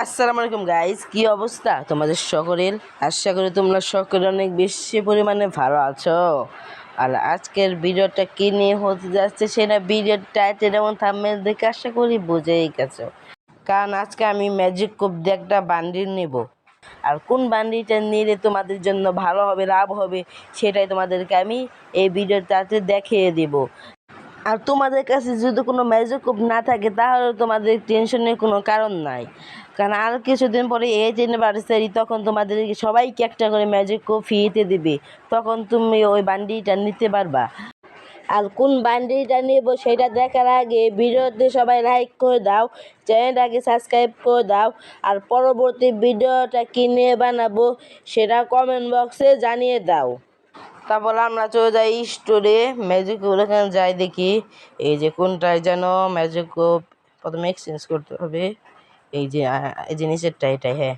আসসালামু আলাইকুম গাইস, কি অবস্থা তোমাদের সকলের? আশা করি তোমরা সকলে অনেক বেশি পরিমাণে ভালো আছো। আর আজকের ভিডিওটা কি নিয়ে হতে যাচ্ছে সেটা ভিডিওর টাইটেল এবং থাম্বনেল দেখে আশা করি বুঝেই গেছো। কারণ আজকে আমি ম্যাজিক কুপ দিয়ে একটা বান্ডিল নেব, আর কোন বান্ডিলটা নিলে তোমাদের জন্য ভালো হবে, লাভ হবে, সেটাই তোমাদেরকে আমি এই ভিডিওটাতে দেখিয়ে দেব। আর তোমাদের কাছে যদি কোনো ম্যাজিক কুপ না থাকে তাহলে তোমাদের টেনশনের কোনো কারণ নাই, কারণ আর কিছুদিন পরে এজ অ্যানিভার্সারি, তখন তোমাদেরকে সবাইকে একটা করে ম্যাজিক কুপ ফ্রিতে দিবে, তখন তুমি ওই বান্ডিলটা নিতে পারবা। আর কোন বান্ডিলটা নেব সেটা দেখার আগে ভিডিওতে সবাই লাইক করে দাও, চ্যানেলটাকে সাবস্ক্রাইব করে দাও, আর পরবর্তী ভিডিওটা কী নিয়ে বানাবো সেটা কমেন্ট বক্সে জানিয়ে দাও। তারপর আমরা চলে যাই স্টোরে, ম্যাজিক কুপ এখানে যাই, দেখি এই যে কোনটায় যেন ম্যাজিক কুপ প্রথমে এক্সচেঞ্জ করতে হবে। এই যে নিচেরটা, এটাই, হ্যাঁ,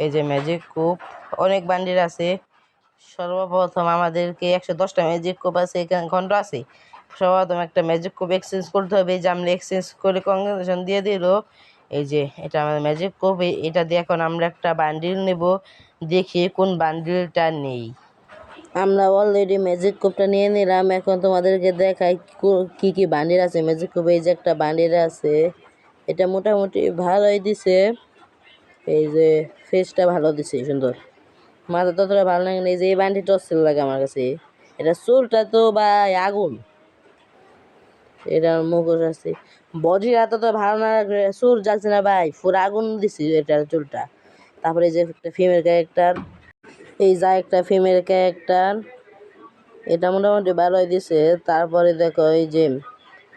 এই যে ম্যাজিক কুপ অনেক বান্ডিল আছে। সর্বপ্রথম আমাদেরকে 110টা ম্যাজিক কুপ আছে, এখানে ঘন্টা আছে। সর্বপ্রথম একটা ম্যাজিক কুপ এক্সচেঞ্জ করতে হবে। এই যে আমরা এক্সচেঞ্জ করে কংগ্রেচুলেশন দিয়ে দিল। এই যে এটা আমাদের ম্যাজিক কুপ, এটা দিয়ে এখন আমরা একটা বান্ডিল নেব, দেখি কোন বান্ডিলটা নেই। আমরা অলরেডি ম্যাজিক কুপটা নিয়ে নিলাম, এখন তোমাদেরকে দেখাই কি কি বান্ডিল আছে ম্যাজিক কুপে। এই যে একটা বান্ডিল আছে, এটা মোটামুটি ভালোই দিছে। এই যে ফেসটা ভালো দিছে, সুন্দর। মাথা ততটা ভালো লাগে না। এই যে এই বান্ডিলটা অস্থির লাগে আমার কাছে। এটা চুলটা তো ভাই আগুন, এটার মুখোশ আছে। বডিটা তো ভালো না, চুল যাচ্ছে না ভাই, পুরো আগুন দিছি এটার চুলটা। তারপরে এই যে একটা ফিমেল ক্যারেক্টার, এই যা একটা ফিমেল ক্যারেক্টার, এটা মোটামুটি ভালোই দিছে। তারপরে দেখো এই যে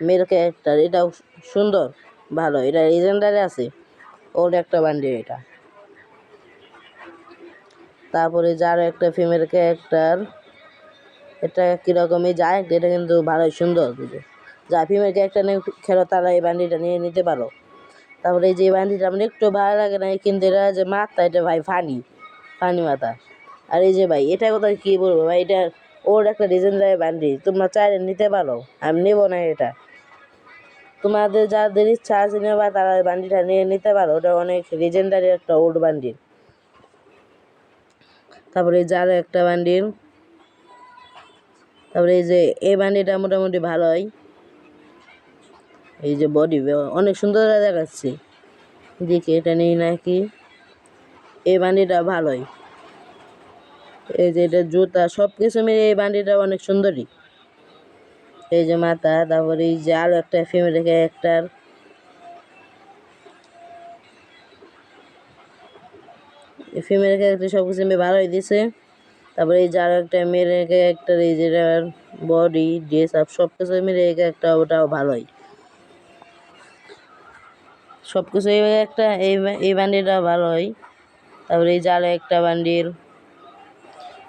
মেল ক্যারেক্টার, এটাও সুন্দর, ভালো, এটা লিজেন্ডারি আছে, ওর একটা বান্ডিল এটা। তারপরে যার একটা ফিমেল ক্যারেক্টার, এটা কীরকমই যায়, এটা কিন্তু ভালোই সুন্দর। যা ফিমেল ক্যারেক্টার নিয়ে খেলো তারা এই বান্ডিলটা নিয়ে নিতে পারো। তারপরে এই যে এই বান্ডিলটা আমার একটু ভালো লাগে না, কিন্তু এটা যে মাথা, এটা ভাই ফানি ফানি মাথা। আর এই যে ভাই এটা কথা কী বলবো ভাই, এটা ওর একটা লিজেন্ডারি বান্ডিল, তোমরা চাইলে নিতে পারো, আমি নেব না এটা। তোমাদের যাদের ইচ্ছা আছে নেবা তারা এই বান্ডিলটা নিয়ে নিতে পারো, ওটা অনেক লিজেন্ডারি একটা ওল্ড বান্ডিল। তারপরে এই যে আরও একটা বান্ডিল, তারপরে এই যে এই বান্ডিলটা মোটামুটি ভালোই। এই যে বডি অনেক সুন্দর দেখাচ্ছে, দেখি এটা নেই নাকি। এই বান্ডিলটা ভালোই। এই যে এটা জুতা, সব কিছু মিলে এই বান্ডিলটা অনেক সুন্দরী। এই যে মাথা, তারপরে এই যে আরও একটা ফিমেল ক্যারেক্টার, ফিমেল ক্যারেক্টার সব কিছু মিলে ভালোই দিছে। তারপরে এই যে আরও একটা মেয়ের ক্যারেক্টার, এই যে বডি ড্রেস আপ সব কিছু মিলে এই ক্যারেক্টার, ওটাও ভালোই, সব কিছু এই একটা এই বান্ডিলটা ভালোই। তারপরে এই যে আরও একটা বান্ডিল,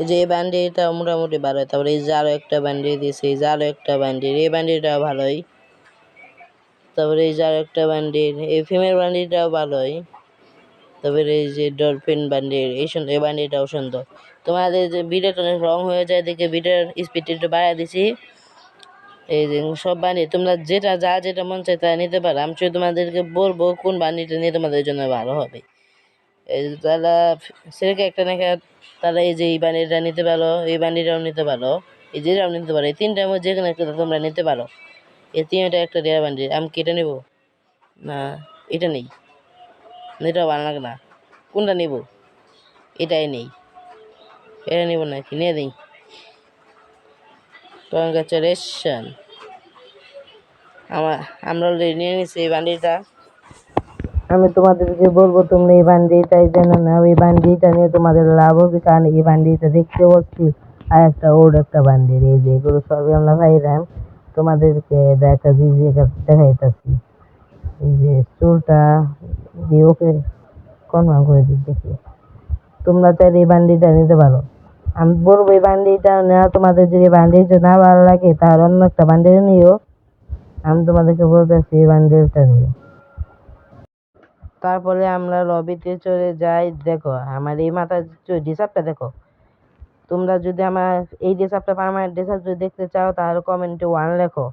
এই যে এই বান্ডিলটা মোটামুটি ভালোই। তারপরে এই যে আরও একটা বান্ডিল দিয়েছে, এই যে আরও একটা বান্ডিল, এই বান্ডিলটাও ভালোই। তারপরে এই যে আরও একটা বান্ডিল, এই ফিমেল বান্ডিলটাও ভালোই। তারপরে এই যে ডলফিন বান্ডিল, এই বান্ডিলটাও সুন্দর। তোমাদের যে ভিডিওটা অনেক রং হয়ে যায় দেখে ভিডিওর স্পিড একটু বাড়ায় দিছি। এই যে সব বান্ডিল তোমরা যেটা মন চায় তা নিতে পারো, আমি শুধু তোমাদেরকে বলবো কোন বান্ডিলটা নিয়ে তোমাদের জন্য ভালো হবে। এই যে তারা ছেলেকে একটা দেখা, তারা এই যে এই বান্ডিলটা নিতে পারো, এই বান্ডিলটাও নিতে পারো, এই যেটাও নিতে পারো, এই তিনটার মধ্যে যে কোনো একটা তোমরা নিতে পারো। এই তিনটা একটা রেয়ার বান্ডিল, আমি কি এটা নেবো না এটা নেই, এটাও ভালো লাগে না, কোনটা নেব? এটাই নেই, এটা নেব নাকি নিয়ে দিই। কংগ্রাচুলেশন, আমরা অলরেডি নিয়ে নিচ্ছি এই বান্ডিলটা। আমি তোমাদেরকে বলবো তোমরা এই বান্ডিলটাই যেন নাও, এই বান্ডিলটা নিয়ে তোমাদের লাভ হবে, কারণ এই বান্ডিলটা দেখতে পাচ্ছি আর একটা ওর একটা বান্ডিল। এই যে এগুলো সবই আমরা পাইলাম, তোমাদেরকে দেখাইতেছি। এই যে চুলটা দিয়ে ওকে কনফার্ম করে দিই, দেখি তোমরা চাইলে এই বান্ডিলটা নিতে পারো। আমি বলবো এই বান্ডিলটা নেওয়া, তোমাদের যদি বান্ডিলটা না ভালো লাগে তাহলে অন্য একটা বান্ডিল নিও, আমি তোমাদেরকে বলতেছি এই বান্ডিলটা নিও। তারপরে আমরা লবিতে চলে যাই। দেখো আমার এই মাথার ডিসাপটা দেখো, তোমরা যদি আমার এই ডিসাপটা পার্মানেন্ট ডিসাপ যদি দেখতে চাও তাহলে কমেন্টে 1 লেখো।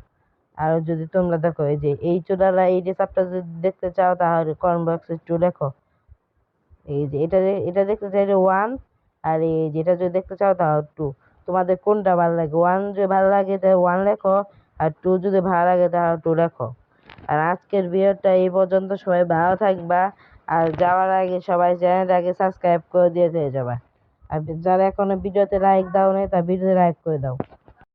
আর যদি তোমরা দেখো এই যে এই চূড়ালা এই ডিসাপটা যদি দেখতে চাও তাহলে কমেন্ট বক্সে 2 লেখো। এই যে এটা দেখতে চাইলে 1, আর এই যেটা যদি দেখতে চাও তাহলে 2। তোমাদের কোনটা ভালো লাগে? 1 যদি ভালো লাগে তাহলে 1 লেখো, আর 2 যদি ভালো লাগে তাহলে 2 লেখো। আর আজকের ভিডিওটা এই পর্যন্ত। সবাই ভালো থাকবা, আর যাওয়ার আগে সবাই চ্যানেলটাকে সাবস্ক্রাইব করে দিয়ে যাবা। আর যারা এখনো ভিডিওতে লাইক দাও নাই, তার ভিডিওতে লাইক করে দাও।